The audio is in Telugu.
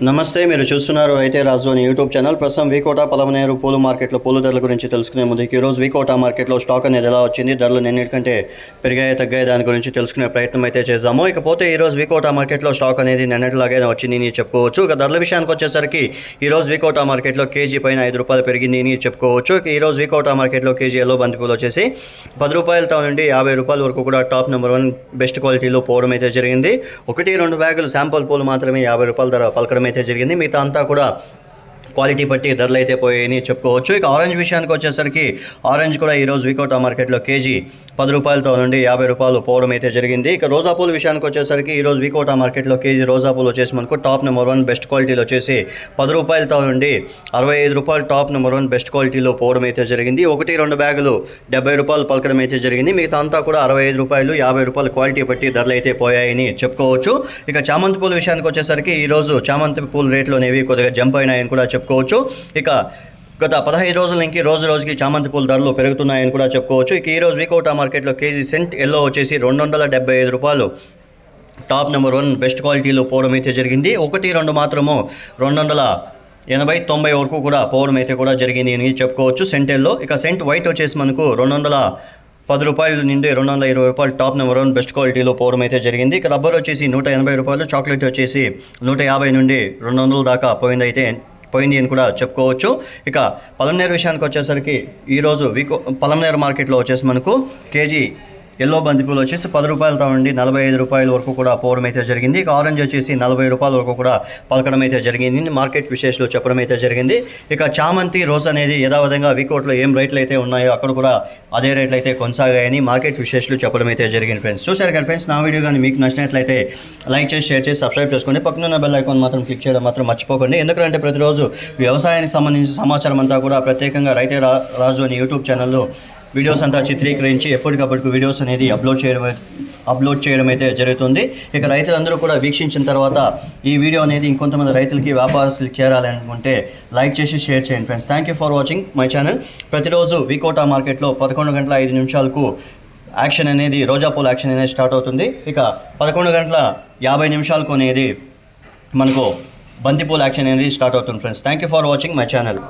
నమస్తే, మీరు చూస్తున్నారు రైతే రాజు అని యూట్యూబ్ ఛానల్. ప్రస్తుతం వికోట పలమనేరు పూల మార్కెట్లో పూల ధరల గురించి తెలుసుకునే ముందు ఈరోజు వికోట మార్కెట్లో స్టాక్ అనేది ఎలా వచ్చింది, ధరలు నిన్నటికంటే పెరిగాయి తగ్గాయి దాని గురించి తెలుసుకునే ప్రయత్నం అయితే చేద్దాము. ఇకపోతే ఈరోజు వికోట మార్కెట్లో స్టాక్ అనేది నిన్నటిలాగే వచ్చింది అని చెప్పుకోవచ్చు. ఇక ధరల విషయానికి వచ్చేసరికి ఈరోజు వికోట మార్కెట్లో కేజీ పైన ₹5 పెరిగింది అని చెప్పుకోవచ్చు. ఈరోజు వికోట మార్కెట్లో కేజీ ఎల్లో బంతిపూలు వచ్చేసి ₹10 నుండి ₹50 వరకు కూడా టాప్ నెంబర్ 1 బెస్ట్ క్వాలిటీలో పోవడం అయితే జరిగింది. 1-2 బ్యాగులు శాంపుల్ పూలు మాత్రమే ₹50 ధర పలకడం అయితే జరిగింది. మిగతా అంతా కూడా క్వాలిటీ బట్టి ధరలు అయితే పోయాయని చెప్పుకోవచ్చు. ఇక ఆరెంజ్ విషయానికి వచ్చేసరికి ఆరెంజ్ కూడా ఈరోజు వికోట మార్కెట్లో కేజీ ₹10 నుండి ₹50 పోవడం అయితే జరిగింది. ఇక రోజా పూల విషయానికి వచ్చేసరికి ఈరోజు వికోట మార్కెట్లో కేజీ రోజా పూలు వచ్చేసి మనకు టాప్ నెంబర్ 1 బెస్ట్ క్వాలిటీలో వచ్చేసి ₹10 నుండి ₹65 టాప్ నెంబర్ 1 బెస్ట్ క్వాలిటీలో పోవడం అయితే జరిగింది. 1-2 బ్యాగులు ₹70 పలకడం అయితే జరిగింది. మిగతా అంతా కూడా ₹65, ₹50 క్వాలిటీ బట్టి ధరలు అయితే పోయాయని చెప్పుకోవచ్చు. ఇక చామంతి పూల విషయానికి వచ్చేసరికి ఈరోజు చామంతి పూల రేట్లు అనేవి కొద్దిగా జంప్ అయినాయని కూడా చెప్పుకోవచ్చు. ఇక గత 15 రోజుల నుంచి రోజు రోజుకి చామంతి పూల ధరలు పెరుగుతున్నాయని కూడా చెప్పుకోవచ్చు. ఇక ఈరోజు వికోట మార్కెట్లో కేజీ సెంట్ ఎల్లో వచ్చేసి ₹275 టాప్ నెంబర్ 1 బెస్ట్ క్వాలిటీలో పోవడం అయితే జరిగింది. 1-2 మాత్రము $280-90 వరకు కూడా పోవడం అయితే కూడా జరిగింది అని చెప్పుకోవచ్చు సెంటెల్లో. ఇక సెంట్ వైట్ వచ్చేసి మనకు $210 నుండి $220 టాప్ నెంబర్ 1 బెస్ట్ క్వాలిటీలో పోవడం అయితే జరిగింది. ఇక రబ్బర్ వచ్చేసి $180, చాక్లెట్ వచ్చేసి $150 నుండి $200 దాకా పోయింది అని కూడా చెప్పుకోవచ్చు. ఇక పలమనేరు విషయానికి వచ్చేసరికి ఈరోజు పలమనేరు మార్కెట్లో వచ్చేసి మనకు కేజీ ఎల్లో బంతిపూలు వచ్చేసి $10 నుండి $45 వరకు కూడా పోవడం అయితే జరిగింది. ఇక ఆరెంజ్ వచ్చేసి $40 వరకు కూడా పలకడం అయితే జరిగింది మార్కెట్ విశేషాలు చెప్పడం అయితే జరిగింది. ఇక చామంతి రోజ్ అనేది యథావిధంగా వికోట్లో ఏం రేట్లు అయితే ఉన్నాయో అక్కడ కూడా అదే రేట్లు అయితే కొనసాగాయని మార్కెట్ విశేషాలు చెప్పడం అయితే జరిగింది. ఫ్రెండ్స్ చూశారు కదా ఫ్రెండ్స్, నా వీడియో కానీ మీకు నచ్చినట్లయితే లైక్ చేసి షేర్ చేసి సబ్స్క్రైబ్ చేసుకోండి. పక్కన బెల్ ఐకాన్ మాత్రం క్లిక్ చేయడం మాత్రం మర్చిపోకండి. ఎందుకంటే ప్రతిరోజు వ్యవసాయానికి సంబంధించిన సమాచారం అంతా కూడా ప్రత్యేకంగా రైతే రాజు అని యూట్యూబ్ ఛానల్లో వీడియోస్ అంతా చిత్రీకరించి ఎప్పటికప్పటికి వీడియోస్ అనేది అప్లోడ్ చేయడం అయితే జరుగుతుంది. ఇక రైతులందరూ కూడా వీక్షించిన తర్వాత ఈ వీడియో అనేది ఇంకొంతమంది రైతులకి వ్యాపారస్తులకి చేరాలనుకుంటే లైక్ చేసి షేర్ చేయండి friends. Thank you for watching my channel. ప్రతిరోజు వికోట మార్కెట్లో 11:05 యాక్షన్ అనేది రోజా పూల యాక్షన్ అనేది స్టార్ట్ అవుతుంది. ఇక 11:50 అనేది మనకు బంతిపూల యాక్షన్ అనేది స్టార్ట్ అవుతుంది friends. Thank you for watching my channel.